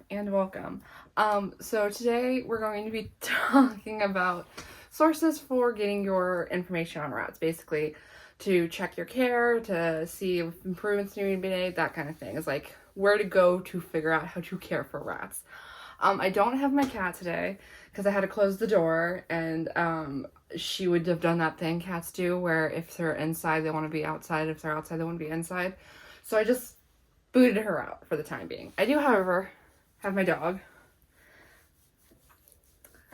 and welcome. So today we're going to be talking about sources for getting your information on rats, basically to check your care, to see if improvements need to be made, that kind of thing. It's like where to go to figure out how to care for rats. I don't have my cat today because I had to close the door, and she would have done that thing cats do where if they're inside they want to be outside, if they're outside they want to be inside. So I just booted her out for the time being. I do, however, have my dog.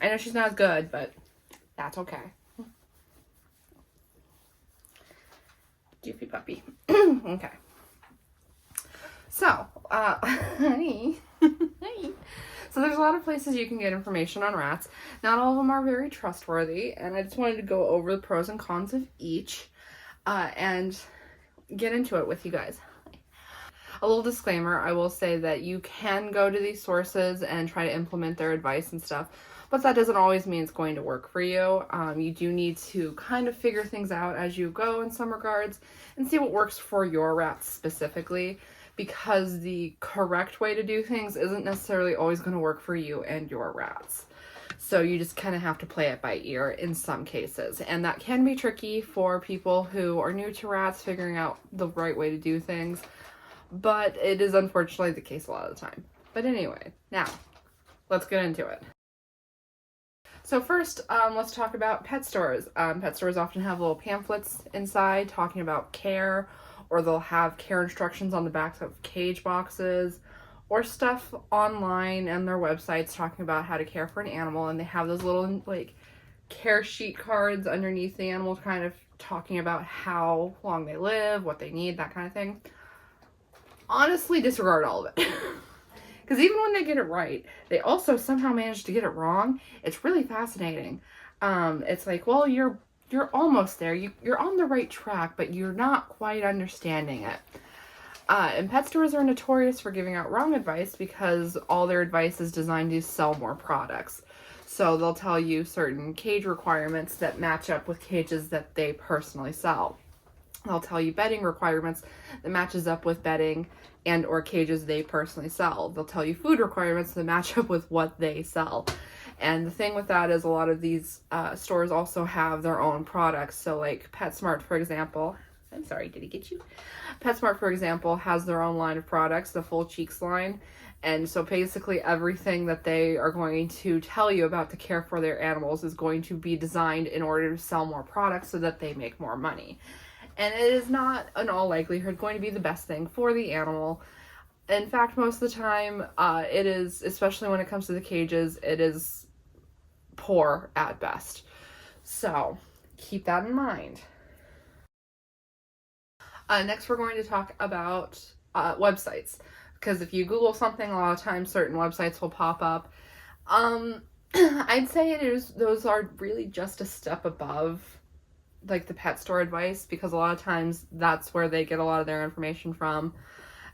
I know she's not as good, but that's okay. Doofy puppy. Okay. So, honey. Hey. So there's a lot of places you can get information on rats. Not all of them are very trustworthy, and I just wanted to go over the pros and cons of each and get into it with you guys. A little disclaimer, I will say that you can go to these sources and try to implement their advice and stuff, but that doesn't always mean it's going to work for you. You do need to kind of figure things out as you go in some regards and see what works for your rats specifically, because the correct way to do things isn't necessarily always going to work for you and your rats. So you just kind of have to play it by ear in some cases. And that can be tricky for people who are new to rats, figuring out the right way to do things. But it is unfortunately the case a lot of the time. But anyway, now, let's get into it. So first, let's talk about pet stores. Pet stores often have little pamphlets inside talking about care, or they'll have care instructions on the backs of cage boxes, or stuff online and their websites talking about how to care for an animal, and they have those little, like, care sheet cards underneath the animal kind of talking about how long they live, what they need, that kind of thing. Honestly, disregard all of it. Because even when they get it right, they also somehow manage to get it wrong. It's really fascinating. It's like, well, you're almost there. You're on the right track, but you're not quite understanding it. And pet stores are notorious for giving out wrong advice because all their advice is designed to sell more products. So they'll tell you certain cage requirements that match up with cages that they personally sell. They'll tell you bedding requirements that matches up with bedding and or cages they personally sell. They'll tell you food requirements that match up with what they sell. And the thing with that is a lot of these stores also have their own products. So like PetSmart, for example. I'm sorry, did he get you? PetSmart, for example, has their own line of products, the Full Cheeks line. And so basically everything that they are going to tell you about the care for their animals is going to be designed in order to sell more products so that they make more money. And it is not, in all likelihood, going to be the best thing for the animal. In fact, most of the time, it is, especially when it comes to the cages, it is poor at best. So, keep that in mind. Next, we're going to talk about websites. Because if you Google something, a lot of times certain websites will pop up. I'd say those are really just a step above like the pet store advice, because a lot of times that's where they get a lot of their information from,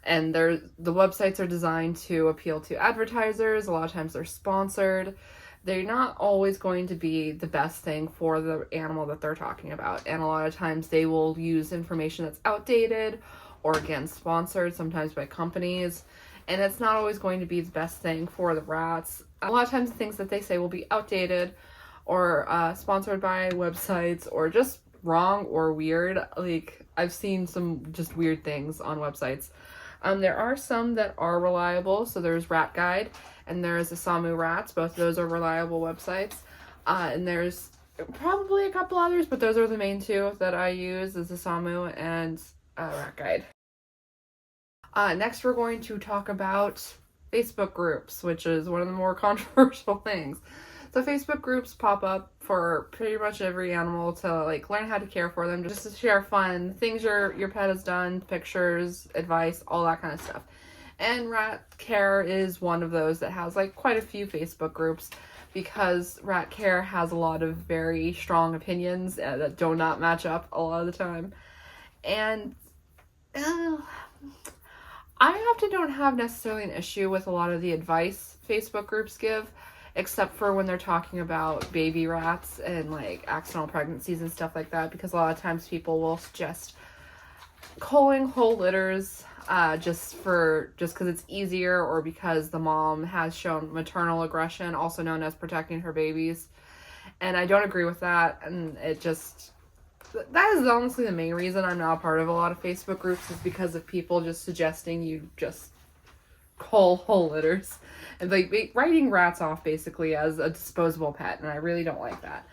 and the websites are designed to appeal to advertisers. A lot of times they're sponsored. They're not always going to be the best thing for the animal that they're talking about, and a lot of times they will use information that's outdated or again sponsored, sometimes by companies, and it's not always going to be the best thing for the rats. A lot of times the things that they say will be outdated or sponsored by websites, or just wrong or weird. Like, I've seen some just weird things on websites. There are some that are reliable. So there's Rat Guide and there's Asamu Rats. Both of those are reliable websites. And there's probably a couple others, but those are the main two that I use, is Asamu and Rat Guide. Next, we're going to talk about Facebook groups, which is one of the more controversial things. So Facebook groups pop up for pretty much every animal to like learn how to care for them, just to share fun things your pet has done, pictures, advice, all that kind of stuff. And rat care is one of those that has like quite a few Facebook groups, because rat care has a lot of very strong opinions that do not match up a lot of the time. And I often don't have necessarily an issue with a lot of the advice Facebook groups give, except for when they're talking about baby rats and like accidental pregnancies and stuff like that, because a lot of times people will suggest culling whole litters just because it's easier, or because the mom has shown maternal aggression, also known as protecting her babies. And I don't agree with that, and that is honestly the main reason I'm not a part of a lot of Facebook groups, is because of people just suggesting you just cull whole litters and like writing rats off basically as a disposable pet, and I really don't like that.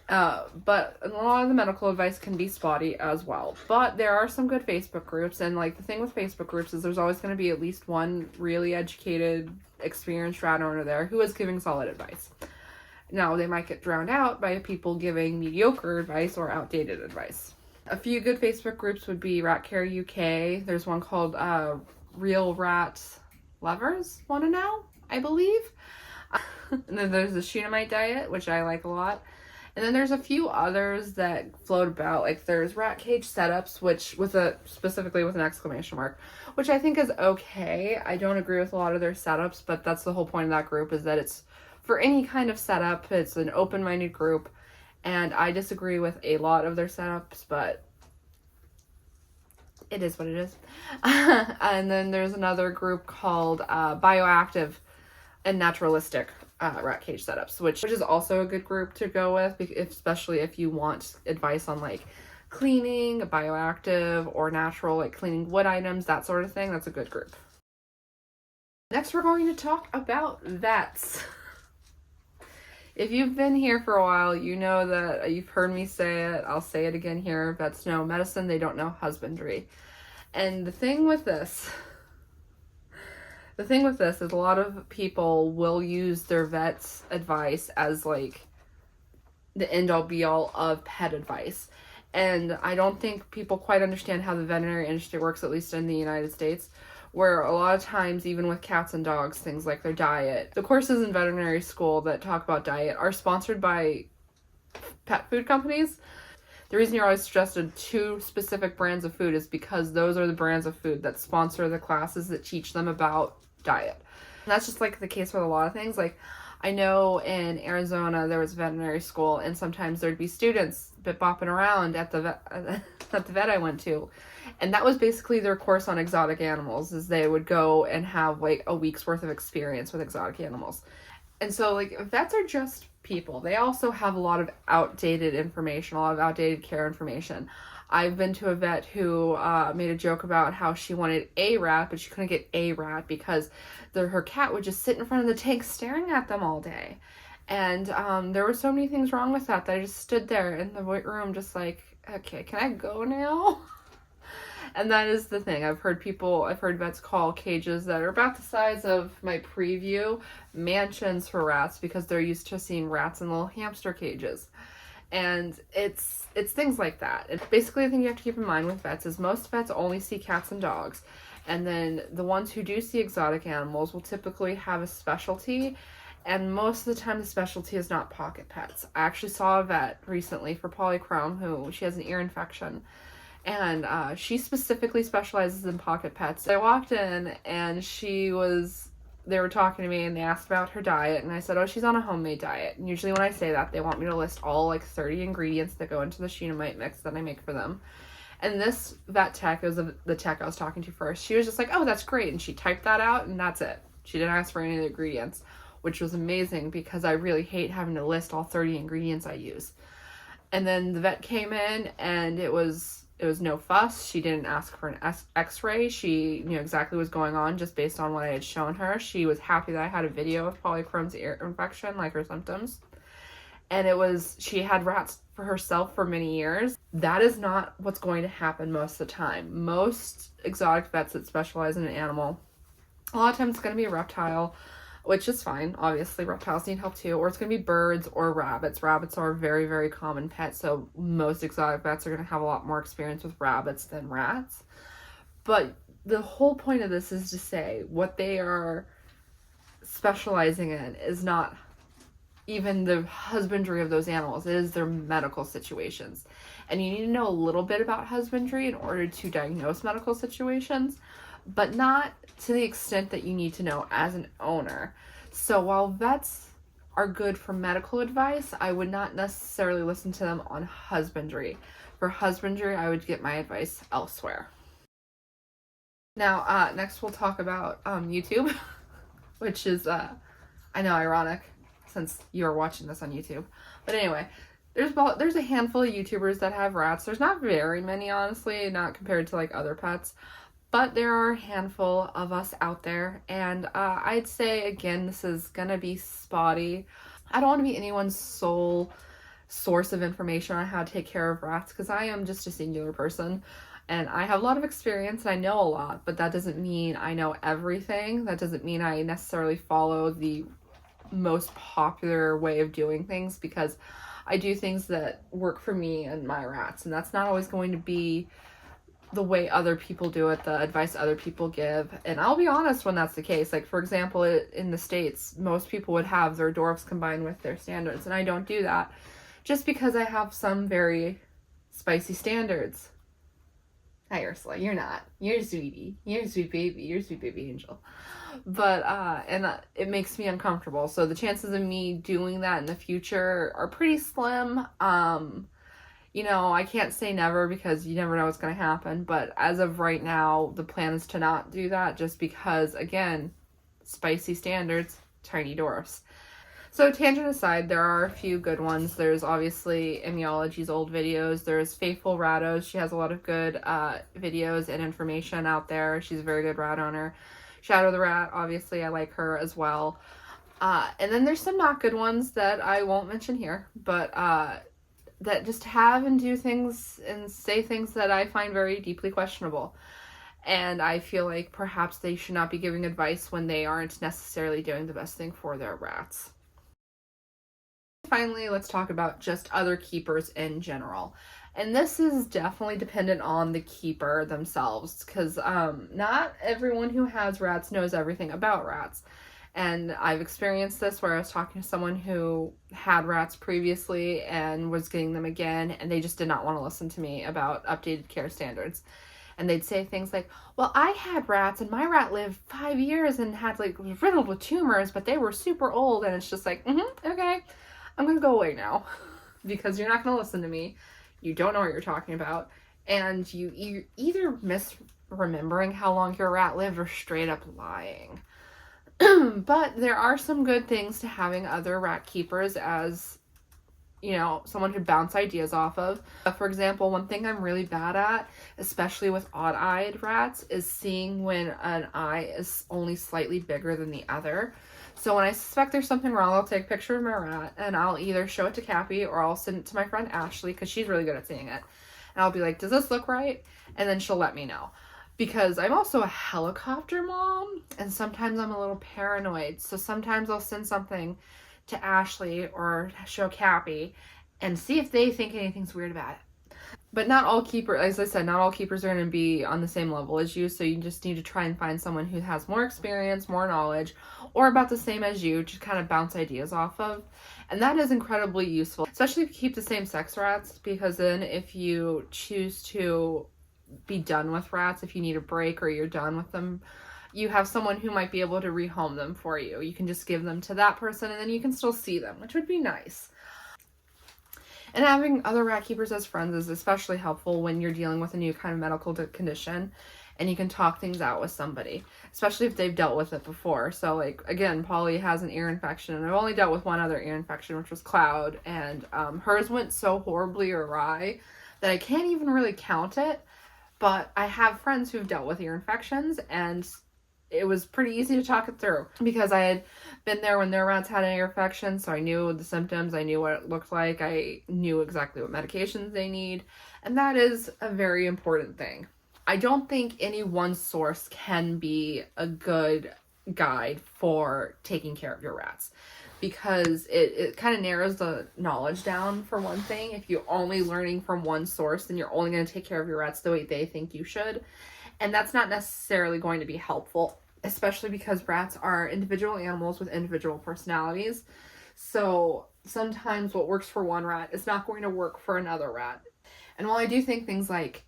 But a lot of the medical advice can be spotty as well. But there are some good Facebook groups, and like the thing with Facebook groups is there's always going to be at least one really educated, experienced rat owner there who is giving solid advice. Now, they might get drowned out by people giving mediocre advice or outdated advice. A few good Facebook groups would be Rat Care UK. There's one called Real Rat Lovers Want to Know, I believe. And then there's the Shunammite Diet, which I like a lot. And then there's a few others that float about, like there's Rat Cage Setups, which specifically with an exclamation mark, which I think is okay. I don't agree with a lot of their setups, but that's the whole point of that group, is that it's for any kind of setup. It's an open-minded group, and I disagree with a lot of their setups, but it is what it is. And then there's another group called Bioactive and Naturalistic Rat Cage Setups, which is also a good group to go with, especially if you want advice on like cleaning, bioactive, or natural, like cleaning wood items, that sort of thing. That's a good group. Next, we're going to talk about vets. If you've been here for a while, you know that you've heard me say it. I'll say it again here. Vets know medicine, they don't know husbandry. And the thing with this is a lot of people will use their vet's advice as like the end all be all of pet advice. And I don't think people quite understand how the veterinary industry works, at least in the United States, where a lot of times, even with cats and dogs, things like their diet, the courses in veterinary school that talk about diet are sponsored by pet food companies. The reason you're always suggested 2 specific brands of food is because those are the brands of food that sponsor the classes that teach them about diet. And that's just like the case with a lot of things. Like, I know in Arizona there was a veterinary school, and sometimes there'd be students bopping around at the vet I went to, and that was basically their course on exotic animals, is they would go and have like a week's worth of experience with exotic animals. And so like vets are just people. They also have a lot of outdated information, a lot of outdated care information. I've been to a vet who made a joke about how she wanted a rat, but she couldn't get a rat because her cat would just sit in front of the tank staring at them all day. And there were so many things wrong with that I just stood there in the room just like, okay, can I go now? And that is the thing. I've heard vets call cages that are about the size of my preview mansions for rats, because they're used to seeing rats in little hamster cages. And it's things like that. It's basically the thing you have to keep in mind with vets is most vets only see cats and dogs. And then the ones who do see exotic animals will typically have a specialty. And most of the time the specialty is not pocket pets. I actually saw a vet recently for polychrome she has an ear infection. And she specifically specializes in pocket pets. I walked in and they were talking to me and they asked about her diet, and I said, oh, she's on a homemade diet. And usually when I say that, they want me to list all like 30 ingredients that go into the Shunammite mix that I make for them. And this vet tech, it was the tech I was talking to first, she was just like, oh, that's great. And she typed that out and that's it. She didn't ask for any of the ingredients, which was amazing because I really hate having to list all 30 ingredients I use. And then the vet came in and it was no fuss. She didn't ask for an x-ray. She knew exactly what was going on just based on what I had shown her. She was happy that I had a video of polychrome's ear infection, like her symptoms. And she had rats for herself for many years. That is not what's going to happen most of the time. Most exotic vets that specialize in an animal, a lot of times it's going to be a reptile, which is fine. Obviously, reptiles need help too. Or it's going to be birds or rabbits. Rabbits are a very, very common pet, so most exotic vets are going to have a lot more experience with rabbits than rats. But the whole point of this is to say what they are specializing in is not even the husbandry of those animals. It is their medical situations. And you need to know a little bit about husbandry in order to diagnose medical situations, but not to the extent that you need to know as an owner. So while vets are good for medical advice, I would not necessarily listen to them on husbandry. For husbandry, I would get my advice elsewhere. Now, next we'll talk about YouTube, which is, I know, ironic since you're watching this on YouTube. But anyway, there's a handful of YouTubers that have rats. There's not very many, honestly, not compared to like other pets. But there are a handful of us out there, and I'd say, again, this is gonna be spotty. I don't want to be anyone's sole source of information on how to take care of rats, because I am just a singular person, and I have a lot of experience and I know a lot, but that doesn't mean I know everything. That doesn't mean I necessarily follow the most popular way of doing things, because I do things that work for me and my rats, and that's not always going to be the way other people do it, the advice other people give. And I'll be honest when that's the case. Like, for example, in the States, most people would have their dwarfs combined with their standards, and I don't do that just because I have some very spicy standards. Hi, Ursula. You're not. You're a sweetie. You're a sweet baby. You're a sweet baby angel. But, it makes me uncomfortable. So the chances of me doing that in the future are pretty slim. You know, I can't say never because you never know what's going to happen. But as of right now, the plan is to not do that just because, again, spicy standards, tiny dwarfs. So tangent aside, there are a few good ones. There's obviously Emiology's old videos. There's Faithful Rattos. She has a lot of good videos and information out there. She's a very good rat owner. Shadow the Rat, obviously, I like her as well. And then there's some not good ones that I won't mention here, but that just have and do things and say things that I find very deeply questionable. And I feel like perhaps they should not be giving advice when they aren't necessarily doing the best thing for their rats. Finally, let's talk about just other keepers in general. And this is definitely dependent on the keeper themselves, because not everyone who has rats knows everything about rats. And I've experienced this where I was talking to someone who had rats previously and was getting them again, and they just did not want to listen to me about updated care standards. And they'd say things like, well, I had rats and my rat lived 5 years and had like was riddled with tumors, but they were super old. And it's just like, okay, I'm going to go away now because you're not going to listen to me. You don't know what you're talking about. And you either misremembering how long your rat lived or straight up lying. But there are some good things to having other rat keepers as, you know, someone to bounce ideas off of. For example, one thing I'm really bad at, especially with odd-eyed rats, is seeing when an eye is only slightly bigger than the other. So when I suspect there's something wrong, I'll take a picture of my rat and I'll either show it to Cappy or I'll send it to my friend Ashley because she's really good at seeing it. And I'll be like, does this look right? And then she'll let me know. Because I'm also a helicopter mom and sometimes I'm a little paranoid. So sometimes I'll send something to Ashley or show Cappy and see if they think anything's weird about it. But not all keepers, as I said, not all keepers are going to be on the same level as you, so you just need to try and find someone who has more experience, more knowledge, or about the same as you to kind of bounce ideas off of. And that is incredibly useful, especially if you keep the same sex rats, because then if you choose to be done with rats, if you need a break or you're done with them, you have someone who might be able to rehome them for you. You can just give them to that person and then you can still see them, which would be nice. And having other rat keepers as friends is especially helpful when you're dealing with a new kind of medical condition and you can talk things out with somebody, especially if they've dealt with it before. So like, again, Polly has an ear infection and I've only dealt with one other ear infection, which was Cloud, and hers went so horribly awry that I can't even really count it, but I have friends who've dealt with ear infections and it was pretty easy to talk it through because I had been there when their rats had an ear infection, so I knew the symptoms, I knew what it looked like, I knew exactly what medications they need, and that is a very important thing. I don't think any one source can be a good guide for taking care of your rats because it kind of narrows the knowledge down for one thing. If you're only learning from one source, then you're only going to take care of your rats the way they think you should. And that's not necessarily going to be helpful, especially because rats are individual animals with individual personalities. So sometimes what works for one rat is not going to work for another rat. And while I do think things like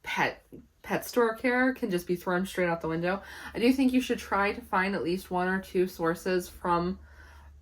pet store care can just be thrown straight out the window, I do think you should try to find at least one or two sources from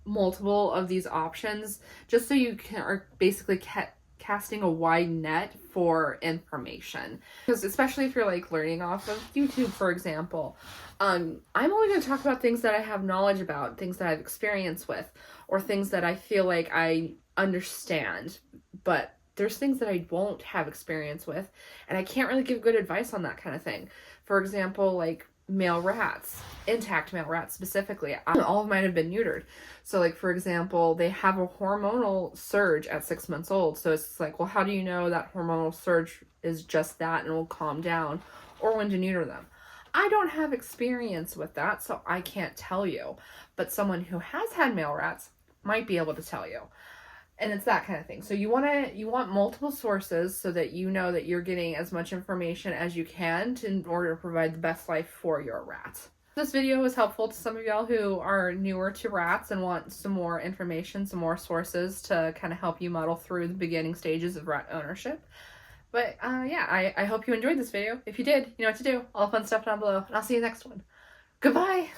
multiple of these options, just so you can are basically kept casting a wide net for information. Because especially if you're like learning off of YouTube, for example, I'm only going to talk about things that I have knowledge about, things that I've experience with, or things that I feel like I understand. But there's things that I won't have experience with, and I can't really give good advice on that kind of thing. For example, like male rats, intact male rats specifically. All of mine have been neutered. So like, for example, they have a hormonal surge at 6 months old. So it's like, well, how do you know that hormonal surge is just that and will calm down, or when to neuter them? I don't have experience with that, so I can't tell you. But someone who has had male rats might be able to tell you. And it's that kind of thing. So you want multiple sources so that you know that you're getting as much information as you can in order to provide the best life for your rat. This video was helpful to some of y'all who are newer to rats and want some more information, some more sources to kind of help you muddle through the beginning stages of rat ownership. But yeah, I hope you enjoyed this video. If you did, you know what to do. All the fun stuff down below. And I'll see you next one. Goodbye!